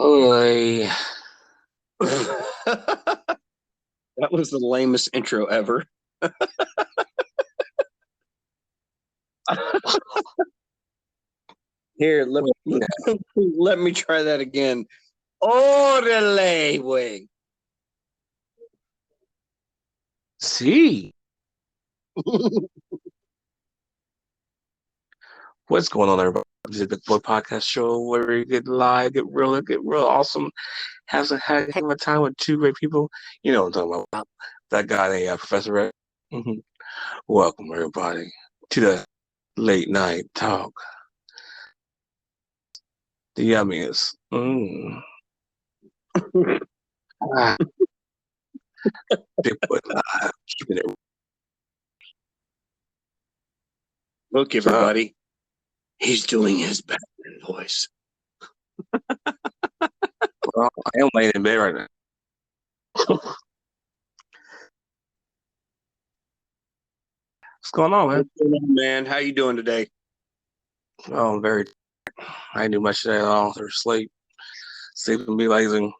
Oy. That was the lamest intro ever. Here, let me try that again. Orale, way. See, what's going on, everybody? This is the Big Boy Podcast Show where we get live, get real awesome, have a heck of a time with two great people. You know what I'm talking about. That guy, Professor Red. Welcome, everybody, to the late night talk. The yummiest. Big Boy Live, keeping it. Look, everybody. He's doing his Batman voice. Well, I am laying in bed right now. What's going on, man? What's going on, man? How you doing today? Oh, I'm very. I didn't do much today at all. Or sleep and be lazy.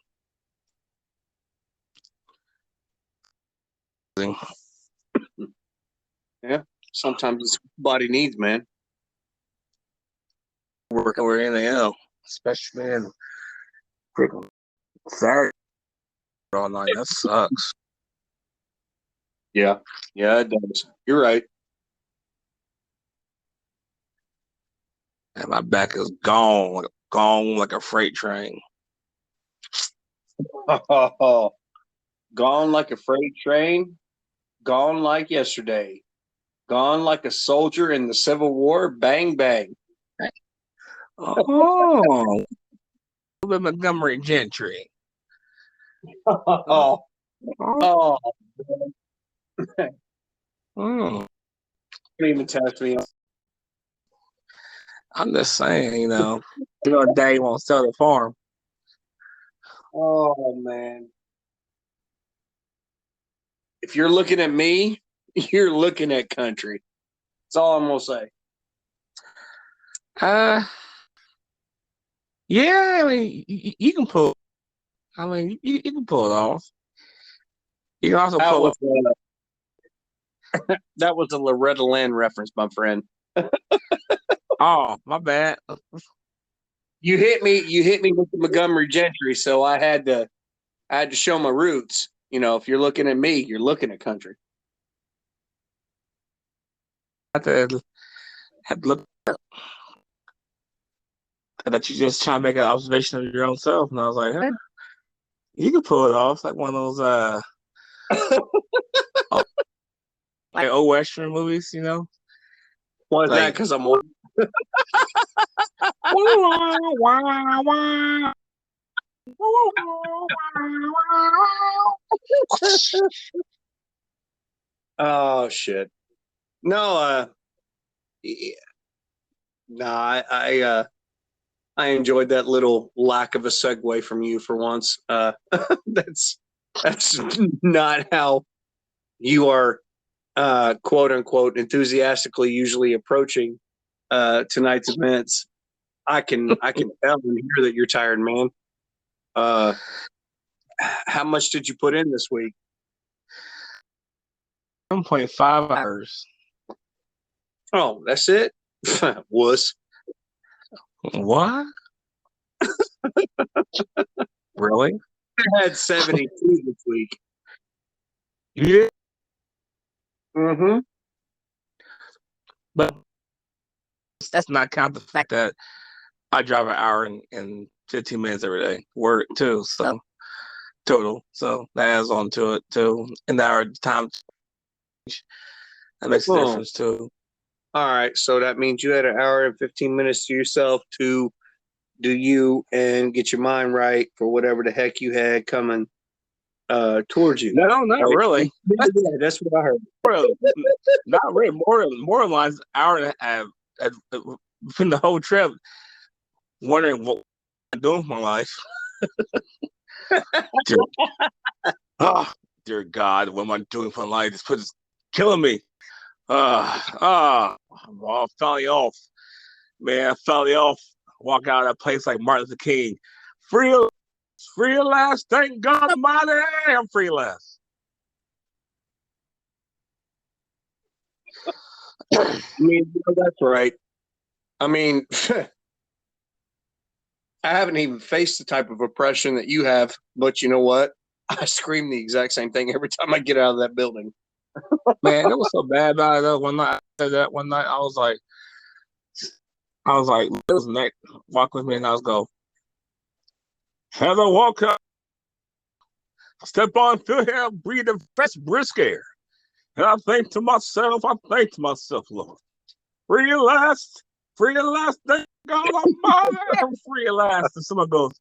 Yeah, sometimes it's what the body needs, man. Working over anything else, especially man. Freaking Saturday all night. That sucks. Yeah, it does. You're right. And my back is gone like a freight train. Gone like a freight train. Gone like yesterday. Gone like a soldier in the Civil War. Bang, bang. Oh, the Montgomery Gentry. Oh. Don't even test me. I'm just saying, Daddy won't sell the farm. Oh, man. If you're looking at me, you're looking at country. That's all I'm going to say. Yeah, I mean, you can pull. I mean, you can pull it off. You can also pull up. That was a Loretta Lynn reference, my friend. Oh, my bad. You hit me with the Montgomery Gentry, so I had to show my roots. You know, if you're looking at me, you're looking at country. I had to look at that. You just try to make an observation of your own self, and I was like, hey, you can pull it off. It's like one of those like old Western movies, you know. Why is that? Because I'm one. Oh shit! No, I enjoyed that little lack of a segue from you for once. That's not how you are, quote unquote, enthusiastically usually approaching tonight's events. I can tell and hear that you're tired, man. How much did you put in this week? 1.5 hours. Oh, that's it? Wuss. What? Really? I had 72 this week. Yeah. Mm-hmm. But that's not count the fact that I drive an hour and 15 minutes every day. Work too, so total. So that adds on to it too. And the hour time that makes a difference too. All right. So that means you had an hour and 15 minutes to yourself to do you and get your mind right for whatever the heck you had coming towards you. No, not really. That's what I heard. Not really. More lines hour and a half between the whole trip, wondering what I'm doing with my life. Dear God, what am I doing for my life? This is killing me. I'm finally off. Man, finally off. Walk out of that place like Martin Luther King. Free, free at last. Thank God Almighty, I'm free at last. I mean, that's right. I mean, I haven't even faced the type of oppression that you have, but you know what? I scream the exact same thing every time I get out of that building. Man, it was so bad about it though. One night I said that one night, I was like, it was Nick walk with me and I was go, as I walk up, step on through here, breathe the fresh brisk air. And I think to myself, Lord, free at last, thank God Almighty, I'm free at last. And someone goes,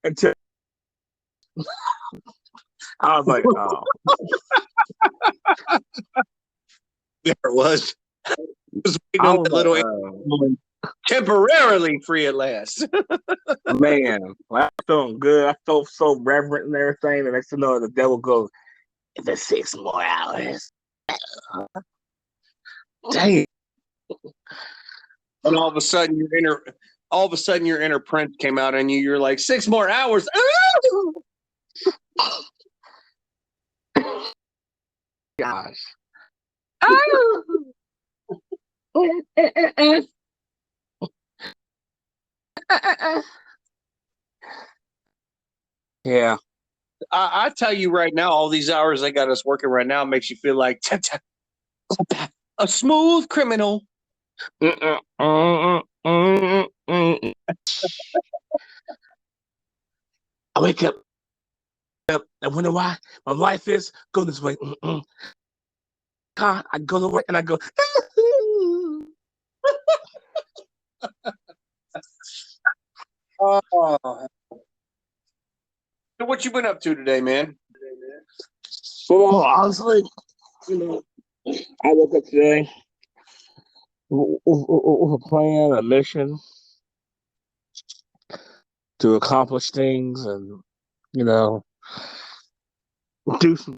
until I was like, oh. There it was. Just waiting I on was that little temporarily free at last. man, I felt good. I felt so reverent and everything. The next thing you know, the devil goes, for 6 more hours. Dang. And all of a sudden your inner prince came out and you're like, 6 more hours. Gosh. Yeah. I tell you right now, all these hours they got us working right now makes you feel like a smooth criminal. I wake up. I wonder why my life is going this way. I go to work and I go. So what you been up to today, man? Well, honestly, I woke up today with a plan, a mission to accomplish things, and do some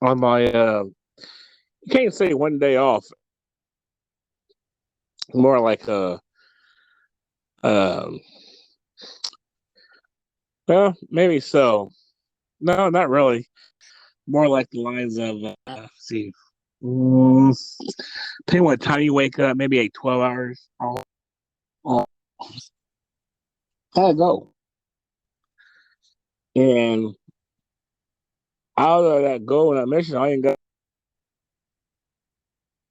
on my. You can't say one day off. More like well, maybe so. No, not really. More like the lines of see, depending what time you wake up, maybe 12 hours. I'll go. And out of that goal and that mission, I ain't got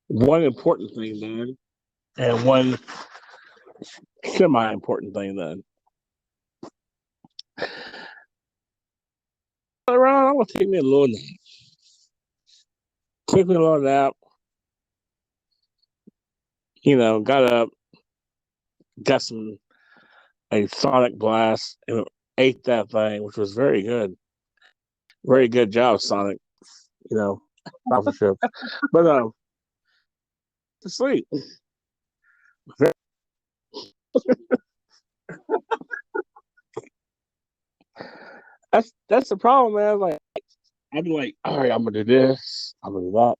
one important thing done and one semi-important thing done. Around, I'm gonna take me a little nap. Take me a little nap. Got up, got a Sonic Blast, and ate that thing, which was very good. Very good job, Sonic. Sponsorship. But to sleep. That's the problem, man. Like I'd be like, all right, I'm gonna do this, I'm gonna do that,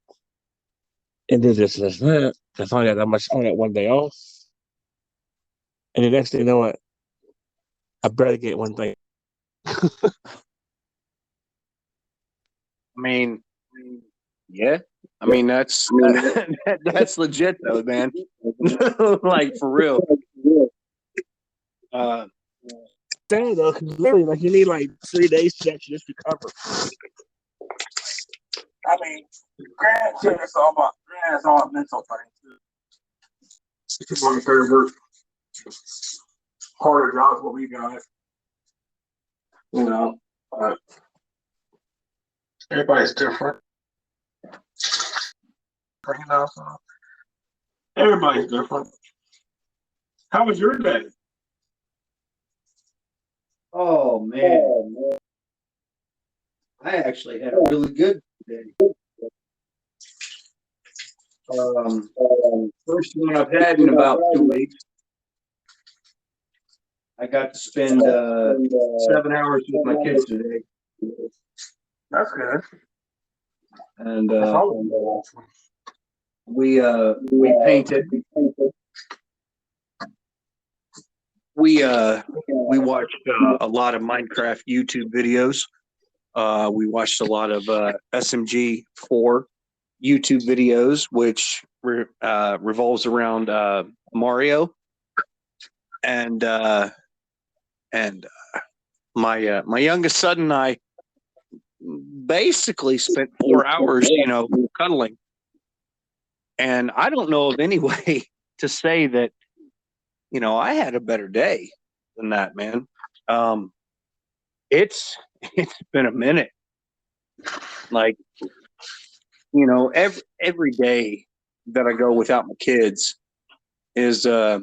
and do this and this and that. Because I only got that much on that one day off. And the next thing you know what? I better get one thing. I mean, yeah. I mean that's legit though, man. Like for real. Dang though, because literally, like you need like 3 days to actually just recover. I mean, granted, it's all about a mental thing. If you want to work harder jobs, what we got, everybody's different. So everybody's different. How was your day? Oh man. I actually had a really good day. First one I've had in about 2 weeks. I got to spend 7 hours with my kids today. That's good. And we painted. we watched a lot of Minecraft YouTube videos. We watched a lot of SMG4 YouTube videos, which revolves around Mario, and my youngest son and I basically spent 4 hours, cuddling. And I don't know of any way to say that, I had a better day than that, man. It's been a minute. Like, every day that I go without my kids is a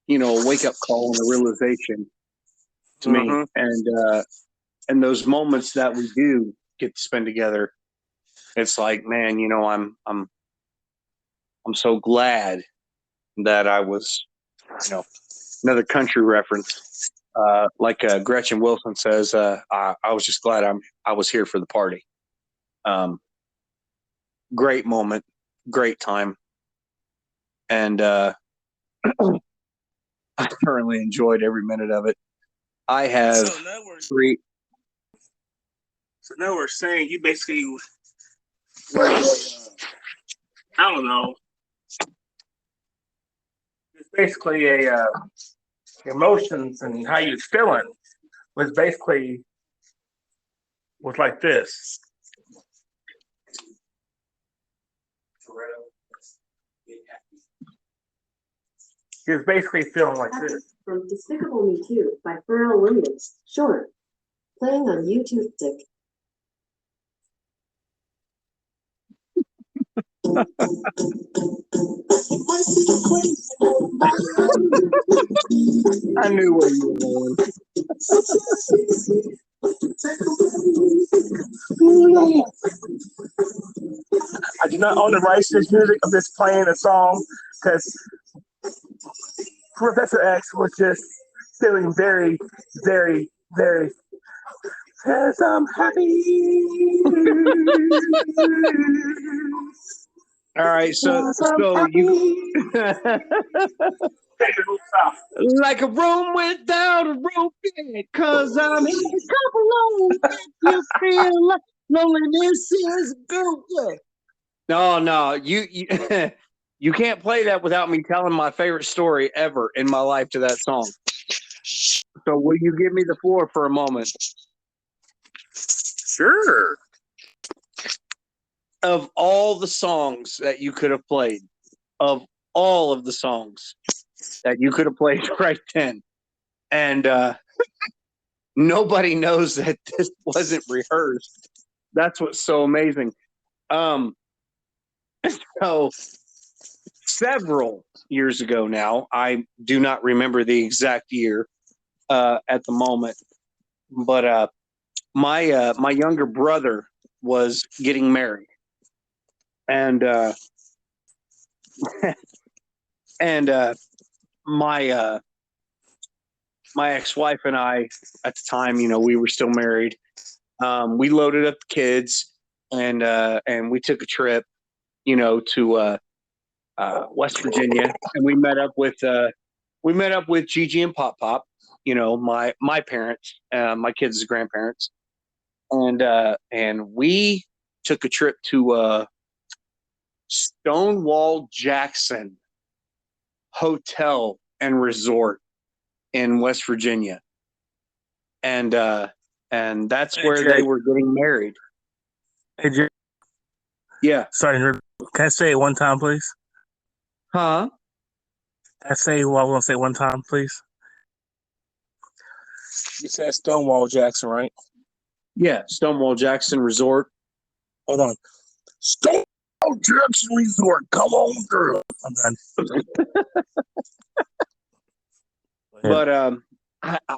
wake up call and a realization to me. And those moments that we do get to spend together, it's like, man, I'm so glad that I was, another country reference. Like Gretchen Wilson says, I was just glad I was here for the party. Great moment, great time, and I thoroughly enjoyed every minute of it. I have three. So now we're saying you basically, I don't know. It's basically a emotions and how you're feeling was like this. He was basically feeling like this. From Despicable Me 2 by Pharrell Williams. Short. Playing on YouTube Stick. I knew where you were going. I do not own the rights to this music. I'm just playing a song because Professor X was just feeling very, very, very. Cause I'm happy. All right, so you like a room without a roof, cause I'm in a couple alone. You feel like loneliness is good. Yeah. No, you you can't play that without me telling my favorite story ever in my life to that song. So will you give me the floor for a moment? Sure. Of all the songs that you could have played, of all of the songs that you could have played right then, and nobody knows that this wasn't rehearsed. That's what's so amazing. So several years ago now, I do not remember the exact year at the moment, but my younger brother was getting married, and my my ex-wife and I, at the time, we were still married. We loaded up the kids, and we took a trip, to West Virginia, and we met up with Gigi and Pop Pop, my parents, my kids' grandparents, and we took a trip to Stonewall Jackson Hotel and Resort in West Virginia, and that's where they were getting married. Hey, Jay. Yeah. Sorry, can I say it one time, please? Huh? Can I say what I want to say one time, please? You said Stonewall Jackson, right? Yeah, Stonewall Jackson Resort. Hold on. Stonewall Jackson Resort, come on through. I'm done. But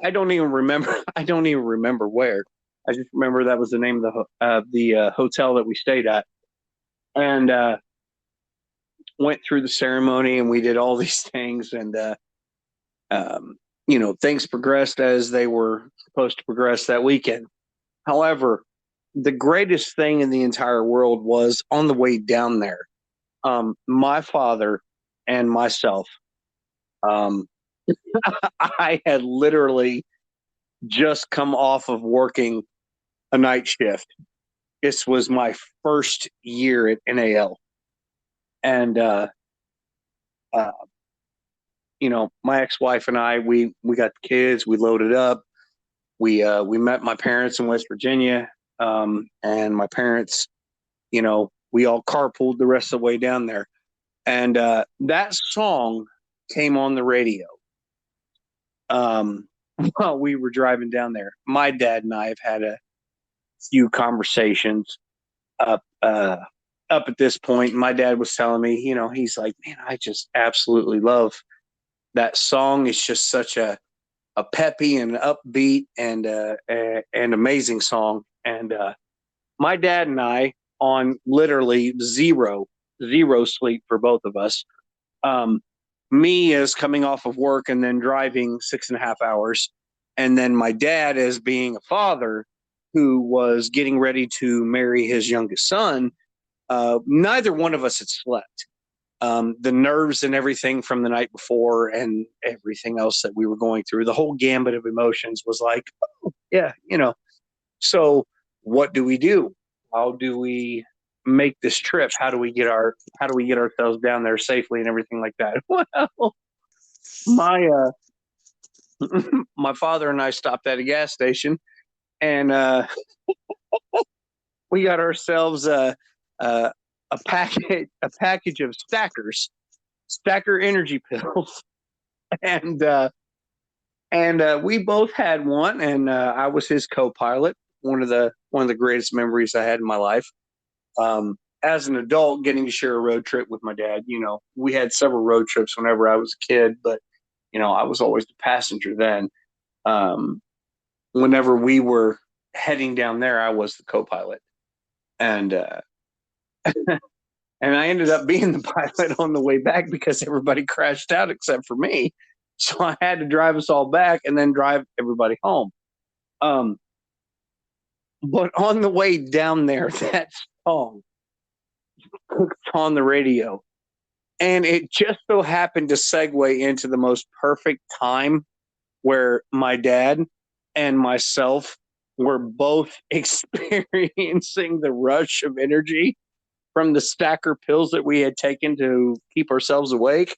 I don't even remember. I don't even remember where. I just remember that was the name of the hotel that we stayed at, and went through the ceremony, and we did all these things, and things progressed as they were supposed to progress that weekend. However, the greatest thing in the entire world was on the way down there. My father and myself Um, I had literally just come off of working a night shift. This was my first year at NAL, and uh, my ex-wife and I, we got the kids, we loaded up, we met my parents in West Virginia, and my parents, we all carpooled the rest of the way down there, and that song came on the radio um, while we were driving down there. My dad and I have had a few conversations up up at this point. My dad was telling me, he's like, man, I just absolutely love that song. It's just such a peppy and upbeat and an amazing song. And my dad and I, on literally zero sleep for both of us. Um, Me as coming off of work and then driving 6.5 hours, and then my dad as being a father who was getting ready to marry his youngest son. Neither one of us had slept. The nerves and everything from the night before and everything else that we were going through, the whole gambit of emotions was like, oh, yeah, So what do we do? How do we make this trip? How do we get ourselves down there safely and everything like that? Well, my my father and I stopped at a gas station, and we got ourselves a package of Stacker energy pills, and we both had one, and I was his co-pilot. One of the greatest memories I had in my life. As an adult, getting to share a road trip with my dad. We had several road trips whenever I was a kid, but I was always the passenger then. Um, Whenever we were heading down there, I was the co-pilot, and and I ended up being the pilot on the way back because everybody crashed out except for me. So I had to drive us all back and then drive everybody home. Um, but on the way down there, that song cooked on the radio. And it just so happened to segue into the most perfect time where my dad and myself were both experiencing the rush of energy from the Stacker pills that we had taken to keep ourselves awake.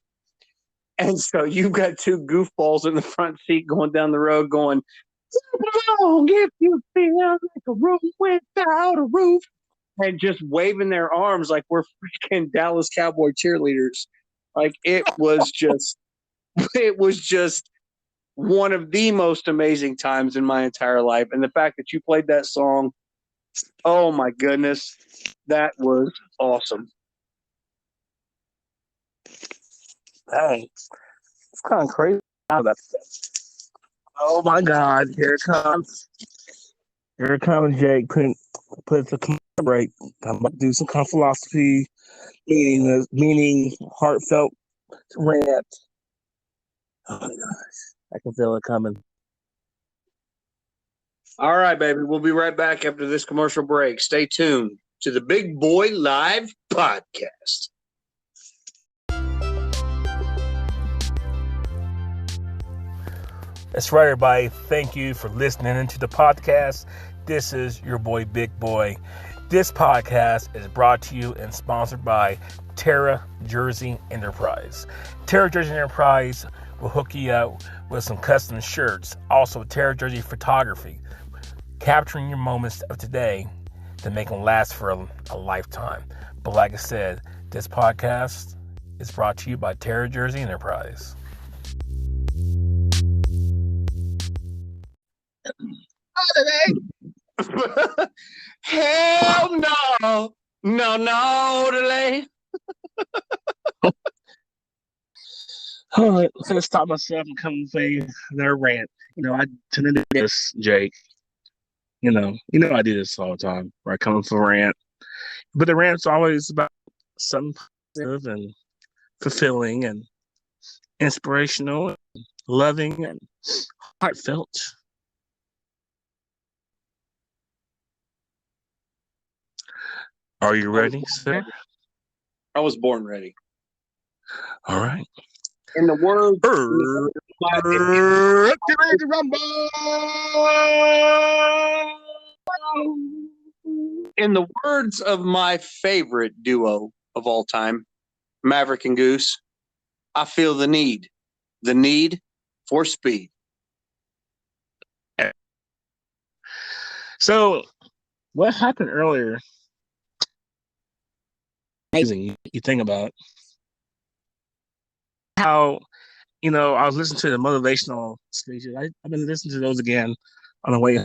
And so you've got two goofballs in the front seat going down the road going, "Long if you feel like a room without a roof," and just waving their arms like we're freaking Dallas Cowboy cheerleaders. Like it was just one of the most amazing times in my entire life. And the fact that you played that song, oh my goodness, that was awesome. Dang, it's kind of crazy. Oh my God! Here it comes. Here it comes, Jake. Put the commercial break. I'm about to do some kind of philosophy, meaning heartfelt rant. Oh my gosh, I can feel it coming. All right, baby. We'll be right back after this commercial break. Stay tuned to the Big Boy Live podcast. That's right, everybody. Thank you for listening to the podcast. This is your boy, Big Boy. This podcast is brought to you and sponsored by Terra Jersey Enterprise. Terra Jersey Enterprise will hook you up with some custom shirts. Also, Terra Jersey Photography, capturing your moments of today to make them last for a lifetime. But like I said, this podcast is brought to you by Terra Jersey Enterprise. Hell no. No delay. All right, I'm gonna stop myself and come say their rant. I tend to do this, Jake. I do this all the time, where I come up with a rant. But the rant's always about something positive and fulfilling and inspirational, and loving and heartfelt. Are you ready, sir? I was born ready. All right. In the words, Get ready to rumble! in the words of my favorite duo of all time, Maverick and Goose, I feel the need for speed. So, what happened earlier? Amazing. You think about how, I was listening to the motivational speeches. I've been listening to those again on the way.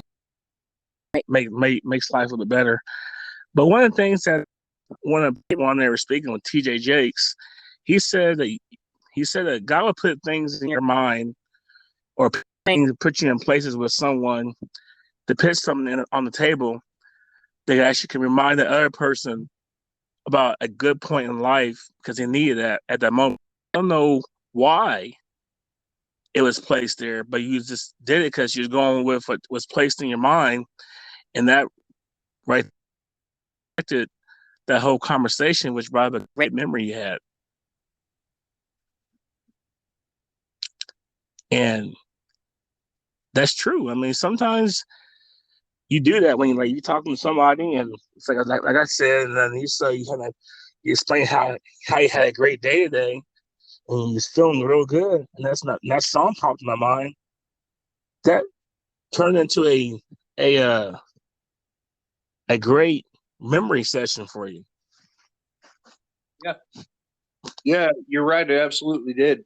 Makes life a little bit better. But one of the things that one of the people on there was speaking with TJ Jakes, he said that God will put things in your mind or put you in places with someone to put something on the table that actually can remind the other person about a good point in life because they needed that at that moment. I don't know why it was placed there, but you just did it because you're going with what was placed in your mind, and that right that whole conversation, which brought up a great memory you had. And that's true. I mean, sometimes you do that when you're talking to somebody, and it's like I said, and then you explain how you had a great day today, and you're feeling real good, and that song popped in my mind. That turned into a great memory session for you. Yeah, you're right. It absolutely did.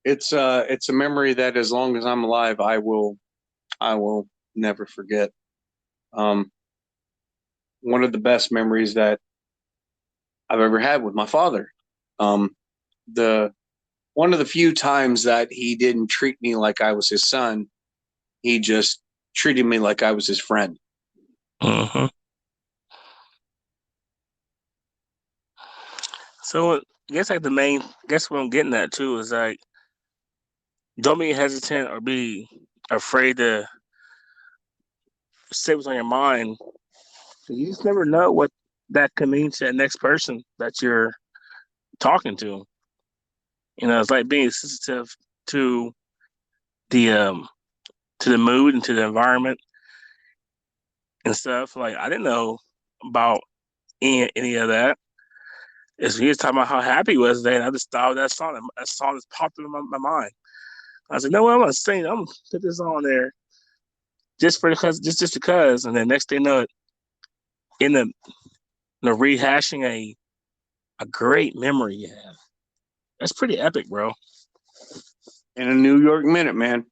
It's a memory that as long as I'm alive, I will never forget. One of the best memories that I've ever had with my father. The one of the few times that he didn't treat me like I was his son, he just treated me like I was his friend. Uh-huh. So I guess what I'm getting at too is like, don't be hesitant or be afraid to say what's on your mind. You just never know what that can mean to the next person that you're talking to. It's like being sensitive to the mood and to the environment and stuff. Like I didn't know about any of that. He was talking about how happy he was today, and I just thought of that song. That song just popped in my mind. I was like, no, I'm gonna sing. I'm gonna put this on there just because. And then next thing you know, in the rehashing a great memory you have. That's pretty epic, bro. In a New York minute, man.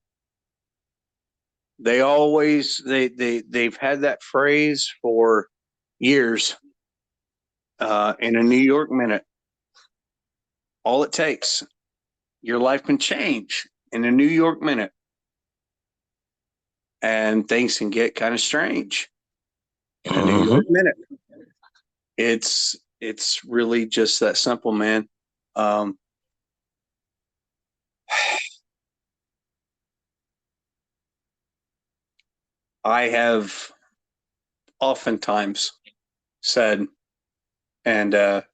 They've had that phrase for years. In a New York minute, all it takes, your life can change in a New York minute, and things can get kind of strange in a New York minute. It's really just that simple, man. I have oftentimes said and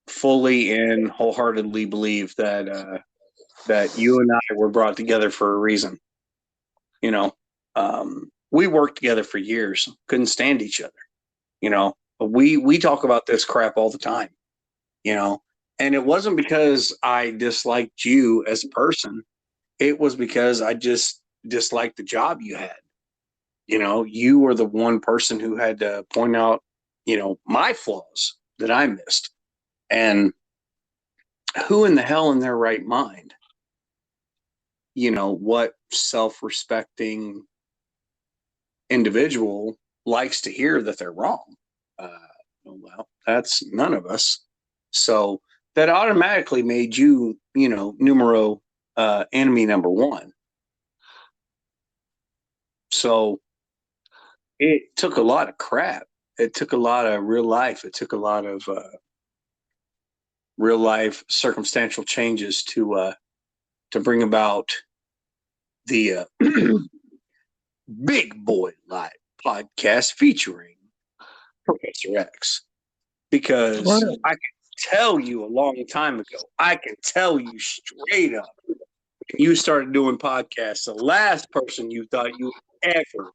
fully and wholeheartedly believe that you and I were brought together for a reason. We worked together for years, couldn't stand each other. We talk about this crap all the time. And it wasn't because I disliked you as a person. It was because I just disliked the job you had. You were the one person who had to point out, my flaws that I missed. And who in the hell in their right mind, what self-respecting individual likes to hear that they're wrong? Well, that's none of us. So that automatically made you, numero enemy number one. So it took a lot of crap. It took a lot of real life. It took a lot of real life circumstantial changes to bring about the Big Boy Live podcast featuring Professor X. Because tell you a long time ago. I can tell you straight up. You started doing podcasts. The last person you thought you would ever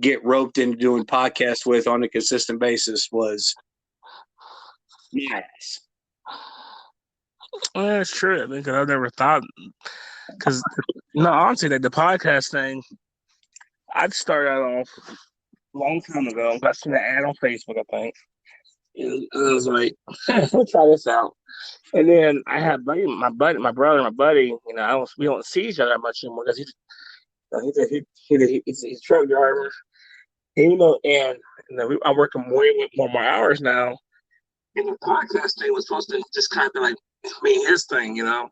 get roped into doing podcasts with on a consistent basis was my ass. Well, that's true. I mean, because I never thought. Because no, honestly, like the podcast thing, I started out off a long time ago. I seen an ad on Facebook, I think. And I was like, "Let's try this out." And then I had my brother, my buddy. You know, we don't see each other that much anymore because he's a truck driver. And, you know, and I'm working way more hours now. And the podcast thing was supposed to just kind of be like me and his thing, you know.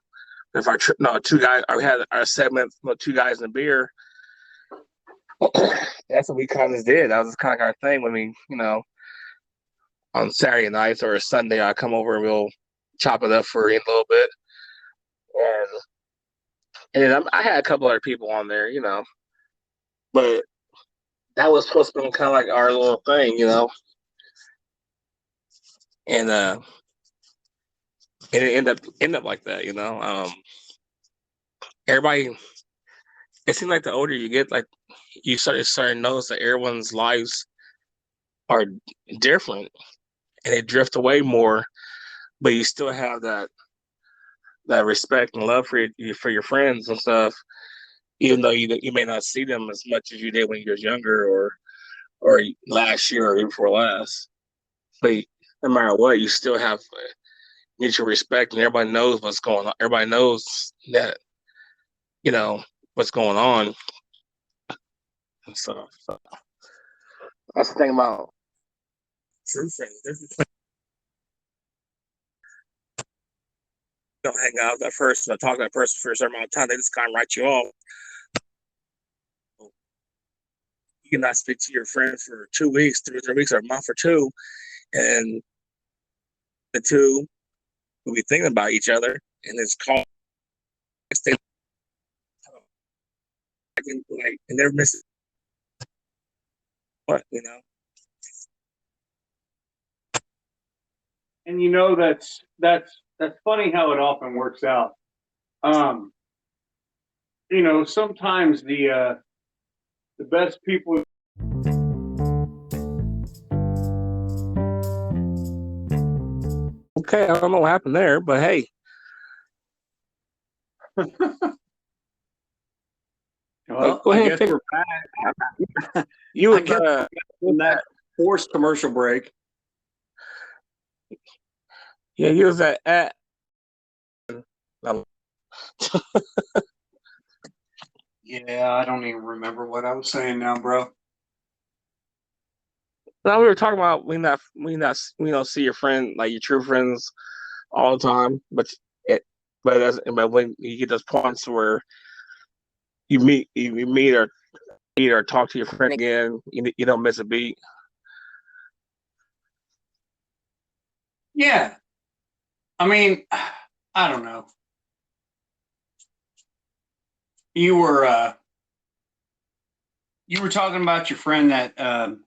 If our two guys, we had our segment, two guys in a beer. That's what we kind of did. That was kind of our thing when we, you know, on Saturday nights or a Sunday, I come over and we'll chop it up for a little bit. And then I had a couple other people on there, you know, but that was supposed to be kind of like our little thing, you know. And it ended up like that, you know. Everybody, it seems like the older you get, like you start to notice that everyone's lives are different and they drift away more, but you still have that respect and love for your friends and stuff, even though you may not see them as much as you did when you were younger or last year or even before last. But no matter what, you still have mutual respect, and everybody knows what's going on. Everybody knows that, you know, what's going on. So that's the thing about true friends. Don't hang out that first, talk to that person for a certain amount of time. They just kind of write you off. You cannot speak to your friend for 2 weeks, 3 weeks, or a month or two, and the two will be thinking about each other, and it's called like and they're missing what, you know. And you know that's funny how it often works out. You know, sometimes the best people. Okay, I don't know what happened there, but hey. Well, go ahead. I guess we're back. You I guess in that forced commercial break. Yeah, he was at Yeah, I don't even remember what I was saying now, bro. now we were talking about we don't see your friend, like your true friends, all the time, but when you get those points where you meet or talk to your friend again, you don't miss a beat. Yeah. I mean, I don't know. You were talking about your friend that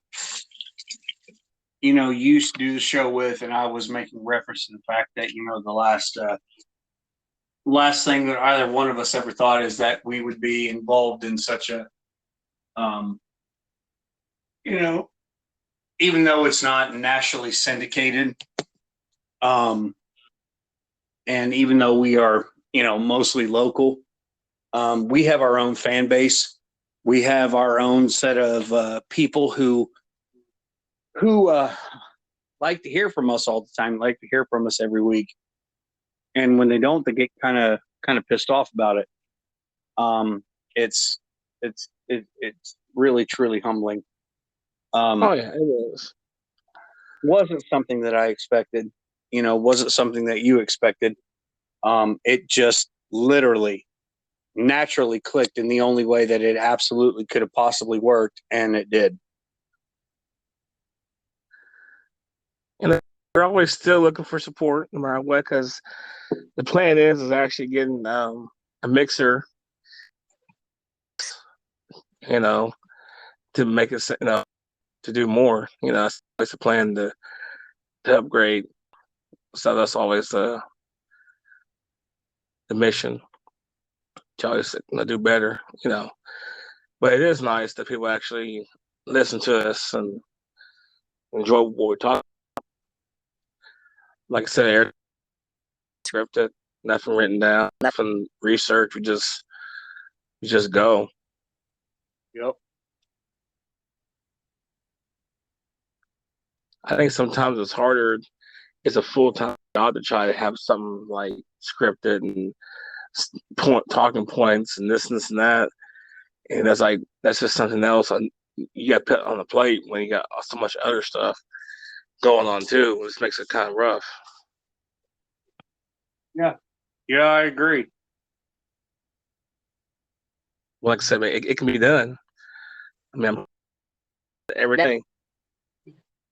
you know, you used to do the show with, and I was making reference to the fact that, you know, the last thing that either one of us ever thought is that we would be involved in such a you know, even though it's not nationally syndicated, and even though we are, you know, mostly local, we have our own fan base. We have our own set of people who like to hear from us all the time, like to hear from us every week. And when they don't, they get kind of pissed off about it. It's really truly humbling. Oh yeah, it is. Wasn't something that I expected. You know, wasn't something that you expected. It just literally naturally clicked in the only way that it absolutely could have possibly worked, and it did. And we're always still looking for support no matter what, because the plan is actually getting a mixer, you know, to make it, you know, to do more. You know, it's a plan to upgrade. So that's always the mission. To always do better, But it is nice that people actually listen to us and enjoy what we're talking. Like I said, everything scripted, nothing written down, nothing research. We just go. Yep. I think sometimes it's harder. It's a full-time job to try to have something like scripted and talking points and this and that. And that's just something else you got put on the plate when you got so much other stuff going on too. Which makes it kind of rough. Yeah, I agree. Well, like I said, it can be done. I mean, everything.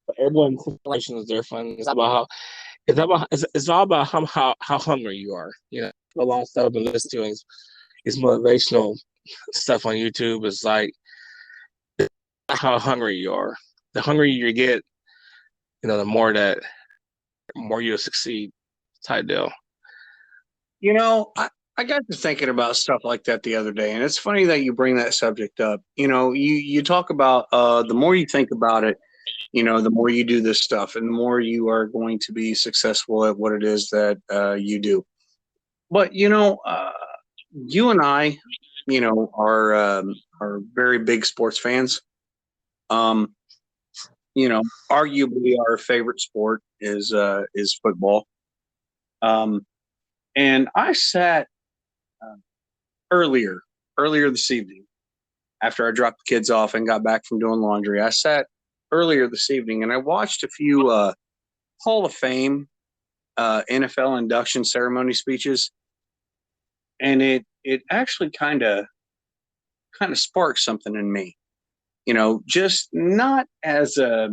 But everyone's situation is different. It's all about how hungry you are. A lot of stuff I've been listening to is motivational stuff on YouTube. Is like how hungry you are. The hungrier you get, the more you'll succeed. Type deal. I got to thinking about stuff like that the other day, and it's funny that you bring that subject up. You talk about the more you think about it, the more you do this stuff, and the more you are going to be successful at what it is that you do. But you and I, are very big sports fans. Arguably our favorite sport is football. And I sat earlier this evening after I dropped the kids off and got back from doing laundry. I sat earlier this evening and I watched a few Hall of Fame NFL induction ceremony speeches, and it actually kind of sparked something in me. Just not as a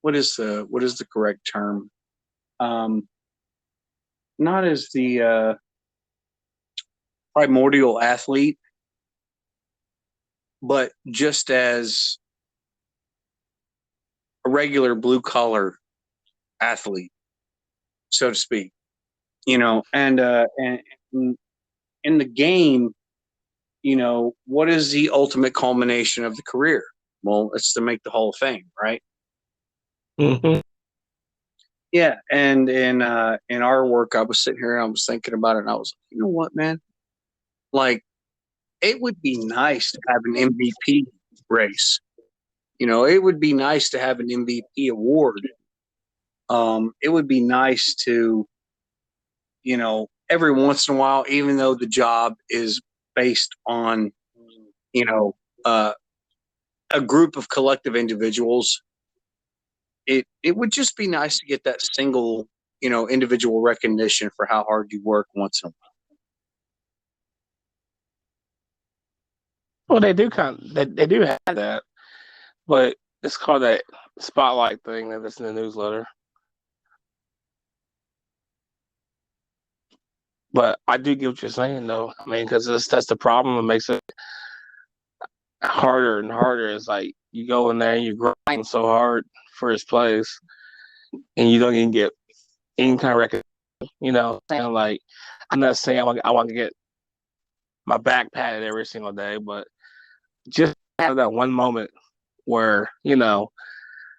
what is the correct term? Not as the primordial athlete, but just as a regular blue collar athlete, so to speak. And in the game, what is the ultimate culmination of the career? Well, it's to make the Hall of Fame, right? Mm-hmm. Yeah, and in our work, I was sitting here and I was thinking about it, and I was like, you know what, man? Like, it would be nice to have an MVP race. It would be nice to have an MVP award. It would be nice to, every once in a while, even though the job is based on, a group of collective individuals, it would just be nice to get that single, individual recognition for how hard you work once in a while. Well, they do they do have that, but it's called that spotlight thing that's in the newsletter. But I do get what you're saying, though. I mean, because that's the problem. It makes it harder and harder. It's like you go in there and you grind so hard for his place, and you don't even get any kind of recognition. Saying like, I'm not saying I want to get my back patted every single day, but just have that one moment where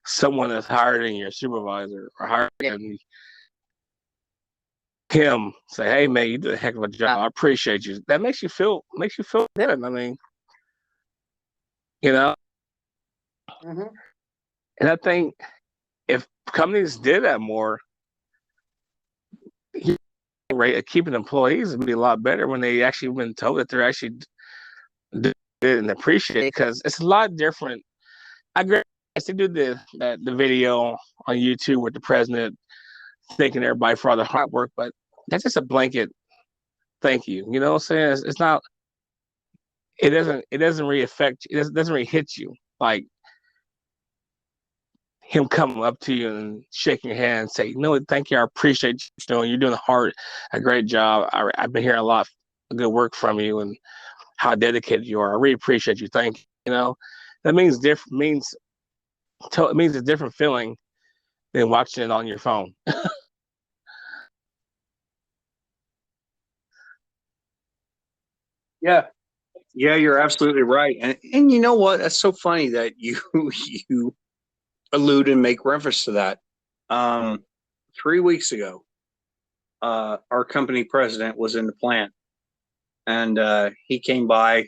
someone is higher than your supervisor or higher than him say, "Hey man, you did a heck of a job. I appreciate you." That makes you feel good. I mean, Mm-hmm. And I think if companies did that more, rate of keeping employees would be a lot better when they actually been told that they're actually did and appreciate it, because it's a lot different. I agree. They do the video on YouTube with the president thanking everybody for all the hard work, but that's just a blanket thank you. You know what I'm saying? It's not. It doesn't really affect. It doesn't really hit you like him coming up to you and shaking your hand and say, thank you, I appreciate you. You're doing a great job. I've been hearing a lot of good work from you and how dedicated you are. I really appreciate you. Thank you. That means it means a different feeling than watching it on your phone. Yeah. Yeah, you're absolutely right. And you know what? That's so funny that you you allude and make reference to that. Um 3 weeks ago, our company president was in the plant, and he came by,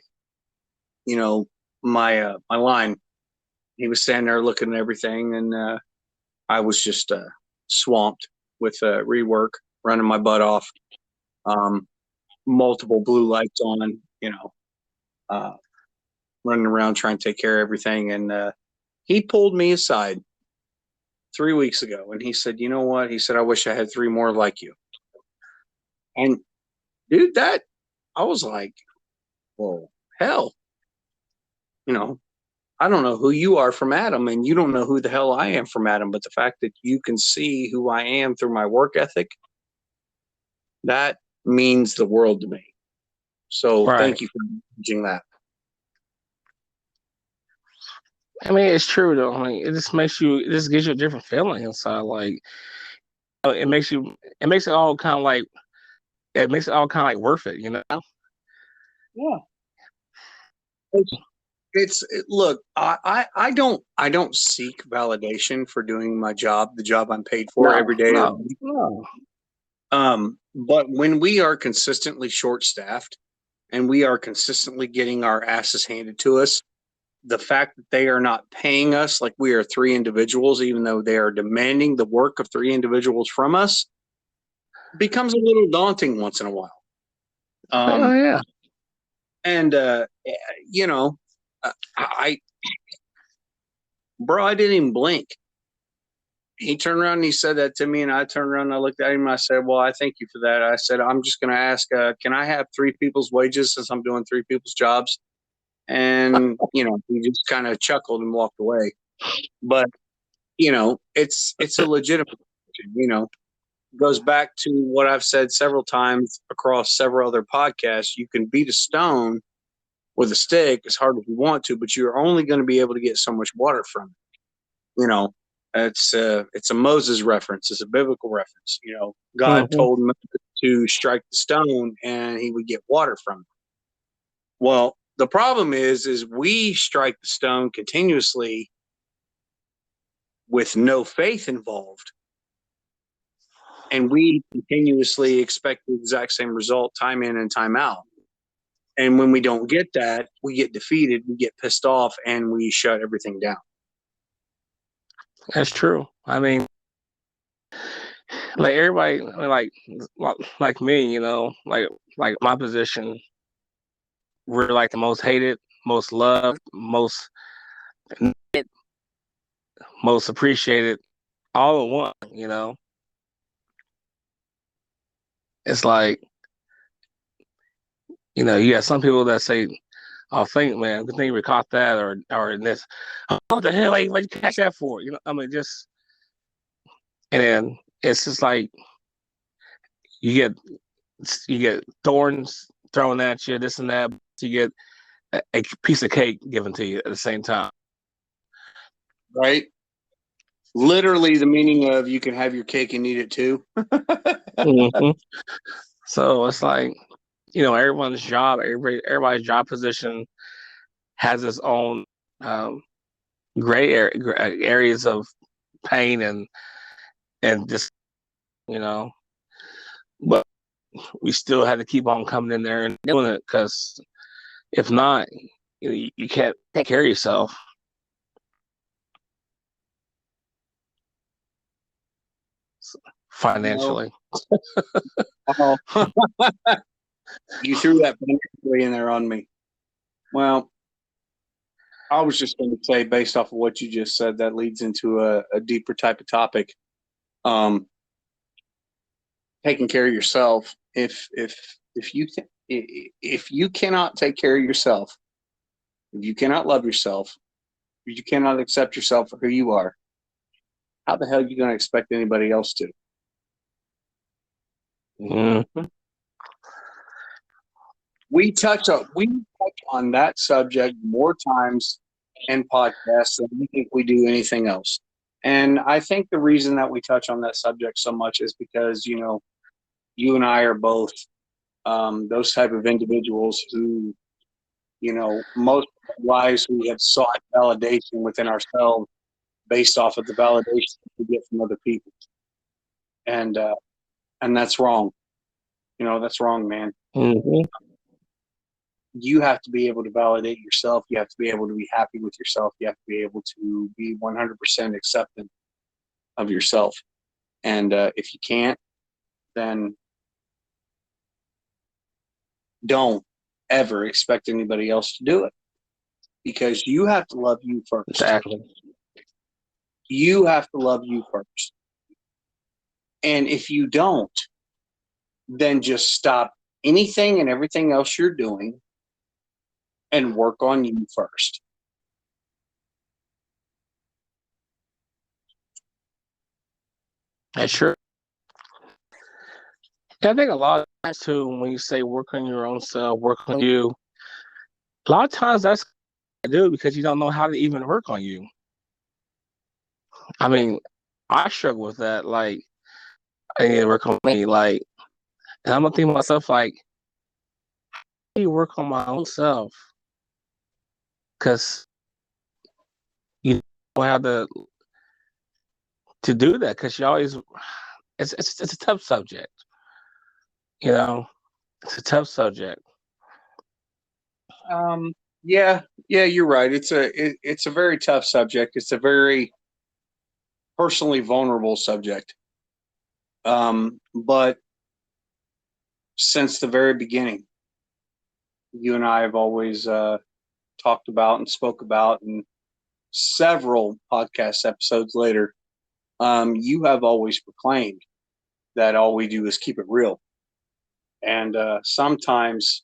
you know, my line. He was standing there looking at everything, and I was just swamped with rework, running my butt off. Um, Multiple blue lights on, uh, running around trying to take care of everything. And he pulled me aside 3 weeks ago, and he said, "You know what?" He said, "I wish I had three more like you." And dude, that I was like, "Well, hell, you know." I don't know who you are from Adam, and you don't know who the hell I am from Adam. But the fact that you can see who I am through my work ethic, that means the world to me. So Right. thank you for mentioning that. I mean, it's true though. I mean, it just gives you a different feeling inside. Like, it makes it all kind of like, worth it, you know? Yeah. Look, I don't seek validation for doing my job, the job I'm paid for No, every day of the no, week. no. But when we are consistently short staffed and we are consistently getting our asses handed to us, the fact that they are not paying us like we are three individuals, even though they are demanding the work of three individuals from us, becomes a little daunting once in a while. Oh Um, yeah. and you know, I, bro, I didn't even blink. He turned around and he said that to me, and I turned around and I looked at him and I said, "Well, I thank you for that." I said, "I'm just going to ask, can I have three people's wages since I'm doing three people's jobs?" And he just kind of chuckled and walked away. But it's a legitimate question. Goes back to what I've said several times across several other podcasts. You can beat a stone with a stick as hard as you want to, but you're only going to be able to get so much water from it. It's a Moses reference. It's a biblical reference. God Hmm. told him to strike the stone and he would get water from it. Well, the problem is we strike the stone continuously with no faith involved, and we continuously expect the exact same result time in and time out. And when we don't get that, we get defeated, we get pissed off, and we shut everything down. That's true. I mean, like everybody, like me, like my position, we're like the most hated, most loved, most appreciated, all in one. It's like, you got some people that say, "Oh, think, man, good thing we caught that," or in this, "Oh, what the hell? Like, what you catch that for?" I mean, just, and then it's just like you get you get thorns thrown at you, this and that. You get a piece of cake given to you at the same time. Right? Literally, the meaning of you can have your cake and eat it too. Mm-hmm. So it's like, everybody's job position has its own um, areas of pain and just you know, but we still had to keep on coming in there and doing it because if not, you can't take care of yourself No. financially. Oh, you threw that financially in there on me. Well, I was just going to say, based off of what you just said, that leads into a deeper type of topic. Um, Taking care of yourself. If you cannot take care of yourself, if you cannot love yourself, if you cannot accept yourself for who you are, how the hell are you going to expect anybody else to? Mm-hmm. We touch on that subject more times and podcasts than we think we do anything else. And I think the reason that we touch on that subject so much is because, you and I are both those type of individuals who, most of our lives we have sought validation within ourselves based off of the validation we get from other people. And that's wrong. That's wrong, man. Mm-hmm. You have to be able to validate yourself. You have to be able to be happy with yourself. You have to be able to be 100% acceptant of yourself. And if you can't, then don't ever expect anybody else to do it, because you have to love you first. Exactly. You have to love you first. And if you don't, then just stop anything and everything else you're doing and work on you first. That's true. I think a lot of times too, when you say work on your own self, work on you, a lot of times that's what I do because you don't know how to even work on you. I mean, I struggle with that. Like, I need to work on me. Like, and I'm gonna think to myself, like, how do you work on my own self? Because you don't have to do that. Because you always, it's a tough subject. It's a tough subject. Yeah, you're right. It's a very tough subject. It's a very personally vulnerable subject. But since the very beginning, you and I have always talked about and spoke about, and several podcast episodes later, you have always proclaimed that all we do is keep it real. And sometimes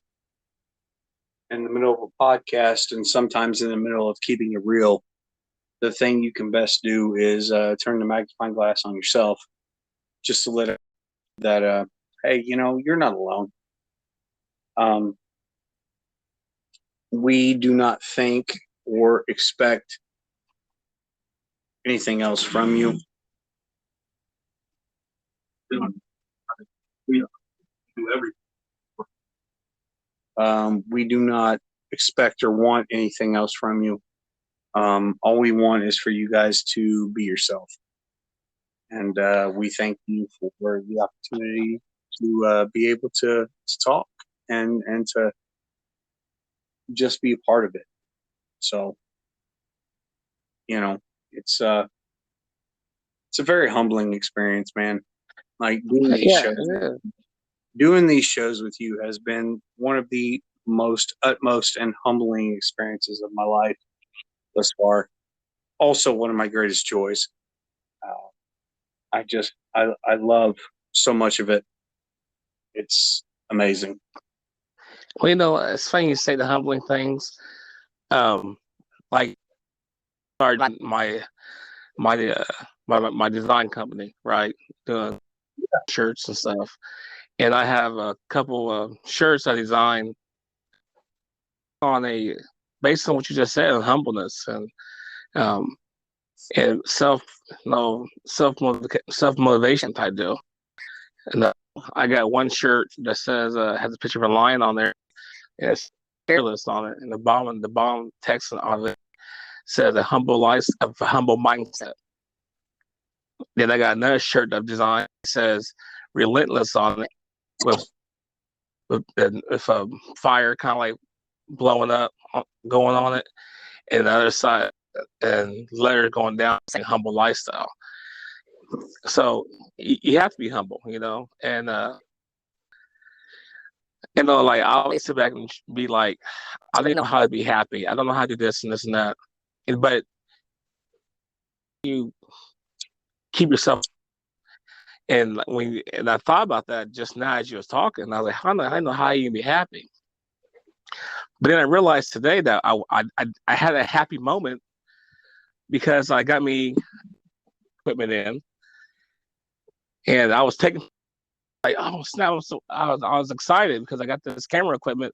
in the middle of a podcast and sometimes in the middle of keeping it real, the thing you can best do is turn the magnifying glass on yourself, just to let it that, hey, you're not alone. We do not think or expect anything else from you. We do everything. We do not expect or want anything else from you. All we want is for you guys to be yourself. And we thank you for the opportunity to be able to talk and to just be a part of it. So, it's a very humbling experience, man. Like doing these shows with you has been one of the most utmost and humbling experiences of my life thus far. Also, one of my greatest joys. I love so much of it. It's amazing. Well, it's funny you say the humbling things. Like my design company, right? Doing shirts and stuff. And I have a couple of shirts I designed based on what you just said, on humbleness and self motivation type deal. And I got one shirt that says has a picture of a lion on there, and it's fearless on it, and the bottom text on it says a humble mindset. Then I got another shirt that I've designed that says relentless on it, with a fire kind of like blowing up, going on it, and the other side and letters going down saying humble lifestyle. So you have to be humble, and like I always sit back and be like, I don't know how to be happy. I don't know how to do this and this and that. But you keep yourself. And I thought about that just now as you was talking, and I was like, I don't know how you can be happy. But then I realized today that I had a happy moment because I got me equipment in, and I was taking like, oh snap! I was excited because I got this camera equipment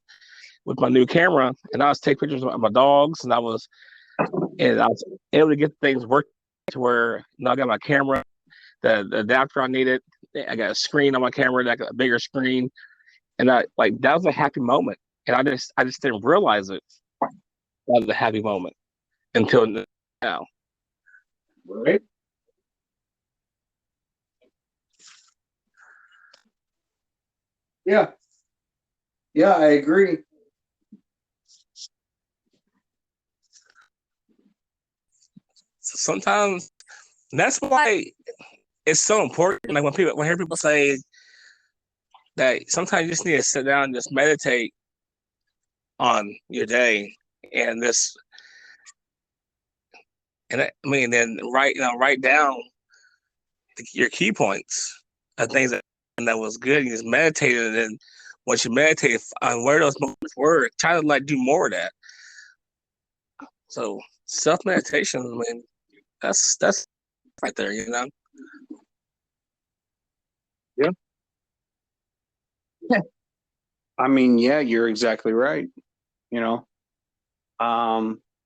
with my new camera, and I was taking pictures of my dogs, and I was and I was able to get things working to where I got my camera, the adapter I needed. I got a screen on my camera, that got a bigger screen, and that was a happy moment. And I just didn't realize it. That was a happy moment until now. Right. Yeah. Yeah, I agree. So sometimes that's why it's so important. Like when I hear people say that sometimes you just need to sit down and just meditate on your day and this, and then write down your key points of things that was good. You just meditated, and then once you meditate on where those moments were, try to do more of that. So self meditation, that's right there, Yeah. I mean, yeah, you're exactly right.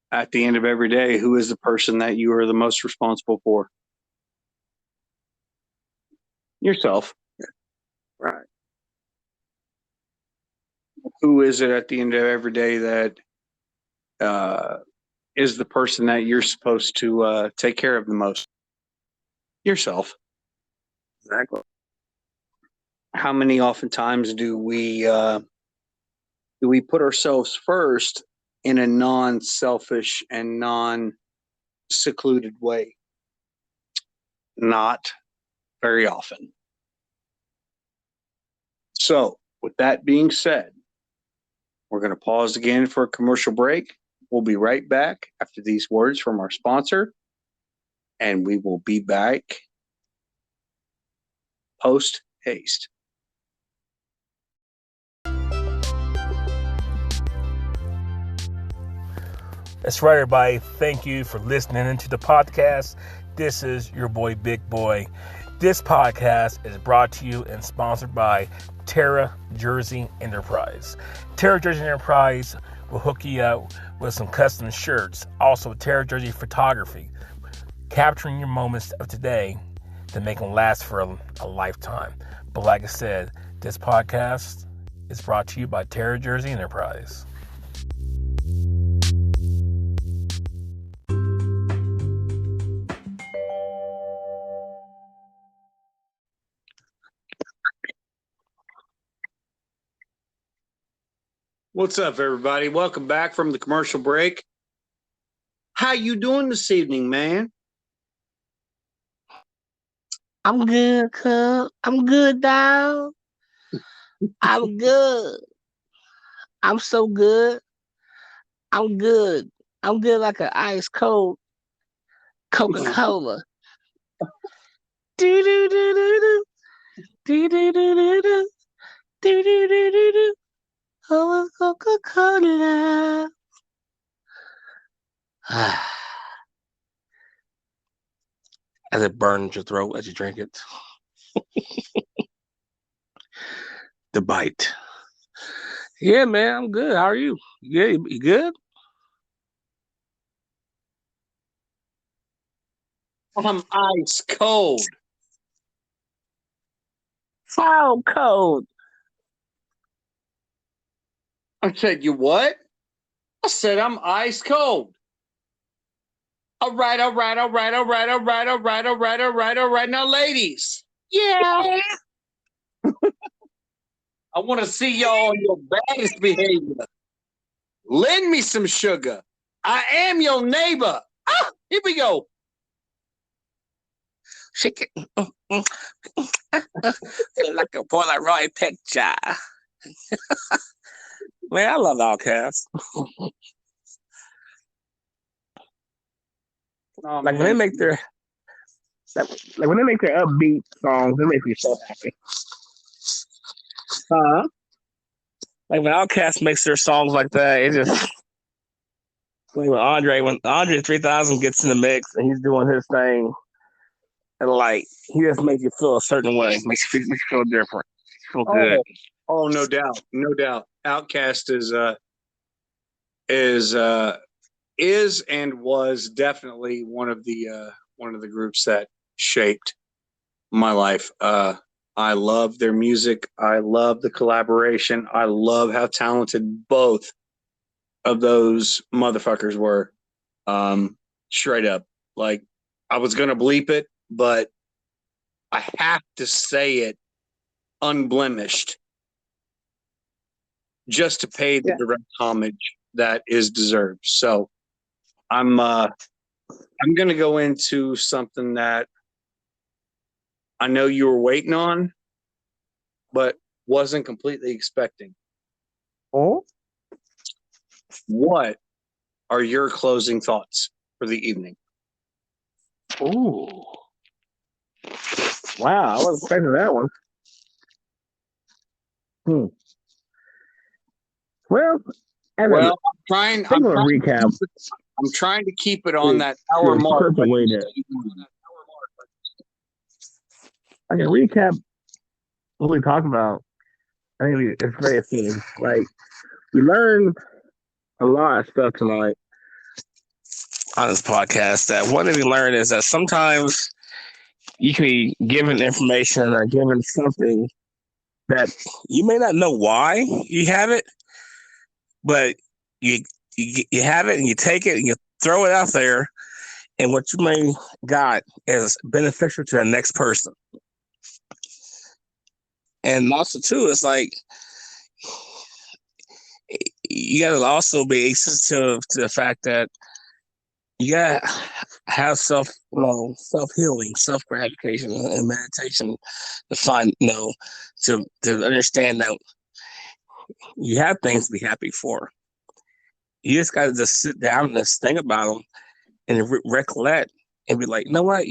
At the end of every day, who is the person that you are the most responsible for? Yourself. Right. Who is it at the end of every day that is the person that you're supposed to take care of the most? Yourself. exactly. How many oftentimes do we put ourselves first in a non-selfish and non-secluded way? Not very often. So, with that being said, we're going to pause again for a commercial break. We'll be right back after these words from our sponsor, and we will be back post haste. That's right, everybody. Thank you for listening into the podcast. This is your boy, Big Boy. This podcast is brought to you and sponsored by Terra Jersey Enterprise. Terra Jersey Enterprise will hook you up with some custom shirts. Also, Terra Jersey Photography, capturing your moments of today to make them last for a lifetime. But like I said, this podcast is brought to you by Terra Jersey Enterprise. What's up, everybody? Welcome back from the commercial break. How you doing this evening, man? I'm good, cuz. I'm good, dog. I'm good. I'm so good. I'm good. I'm good like an ice cold Coca-Cola. Do do do do do. Do do do do do. Do do do do do. Oh, Coca-Cola. As it burns your throat as you drink it. The bite. Yeah, man, I'm good. How are you? You good? I'm ice cold. How cold? I said, you what? I said, I'm ice cold. All right. Now, ladies. Yeah. I want to see y'all on your baddest behavior. Lend me some sugar. I am your neighbor. Ah, here we go. Shake it. Feel like a Polaroid picture. Man, I love Outkast. Oh, Like when they make their upbeat songs, they make me so happy. Like when Outkast makes their songs like that, it just like when Andre 3000 gets in the mix and he's doing his thing, and he just makes you feel a certain way, makes you feel different, feel good. Oh, no doubt. Outkast is is and was definitely one of the groups that shaped my life. I love their music. I love the collaboration. I love how talented both of those motherfuckers were. Straight up. Like, I was gonna bleep it, but I have to say it unblemished just to pay the direct homage that is deserved. So I'm gonna go into something that I know you were waiting on, but wasn't completely expecting. Oh, What are your closing thoughts for the evening? ooh, wow! I wasn't expecting that one. Well, as Well, a I'm trying. think of a recap, I'm trying to keep it on that hour it's mark. perfect way to I can recap what we talked about. I think it's very fitting. Like, we learned a lot of stuff tonight on this podcast. That one thing we learned is that sometimes you can be given information or given something that you may not know why you have it, but you have it and you take it and you throw it out there, and what you may got is beneficial to the next person. And also too, it's like you got to also be sensitive to the fact that you got to have self healing, self gratification, and meditation to find to understand that you have things to be happy for. You just got to just sit down and just think about them and recollect and be like, you know what,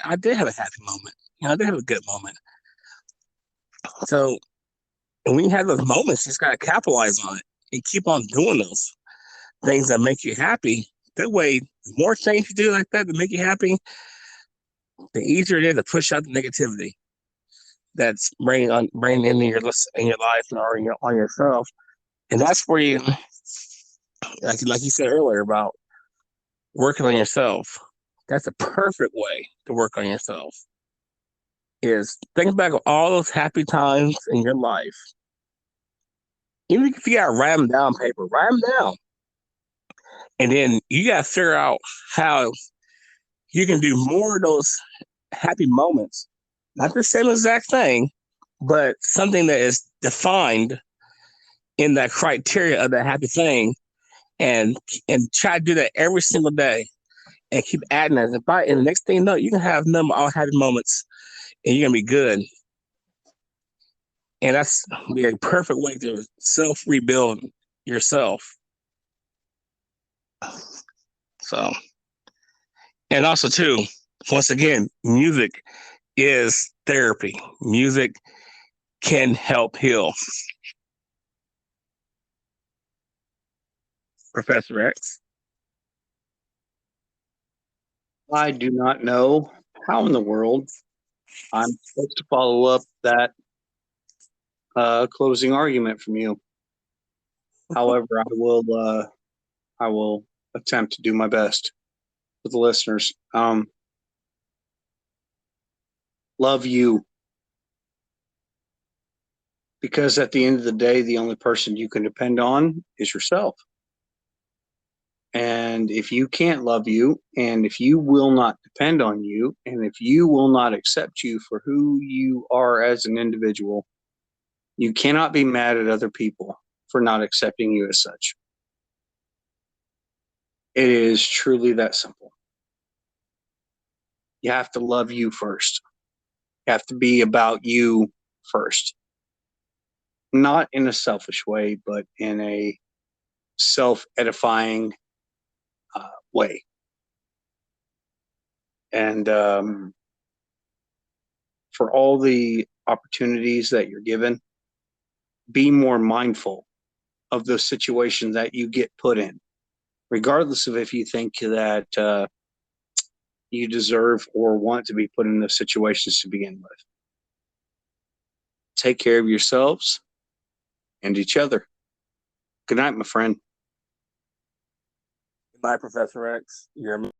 I did have a happy moment. I did have a good moment. So when you have those moments, you just got to capitalize on it and keep on doing those things that make you happy. That way, the more things you do like that to make you happy, the easier it is to push out the negativity that's bringing into your life or on yourself. And that's where you, like you said earlier about working on yourself. That's a perfect way to work on yourself. Is think back of all those happy times in your life. Even if you gotta write them down on paper, write them down. And then you gotta figure out how you can do more of those happy moments. Not the same exact thing, but something that is defined in that criteria of that happy thing, and try to do that every single day and keep adding that. And the next thing you know, you can have all happy moments and you're gonna be good. And that's be a perfect way to self rebuild yourself. So, and also too, once again, music is therapy. Music can help heal. Professor X. I do not know how in the world I'm supposed to follow up that closing argument from you. However, I will attempt to do my best with the listeners. Love you, because at the end of the day, the only person you can depend on is yourself. And if you can't love you, and if you will not depend on you, and if you will not accept you for who you are as an individual, you cannot be mad at other people for not accepting you as such. It is truly that simple. You have to love you first. You have to be about you first. Not in a selfish way, but in a self-edifying way. And for all the opportunities that you're given, be more mindful of the situation that you get put in, regardless of if you think that you deserve or want to be put in those situations to begin with. Take care of yourselves and each other. Good night, my friend. Bye, Professor X. You're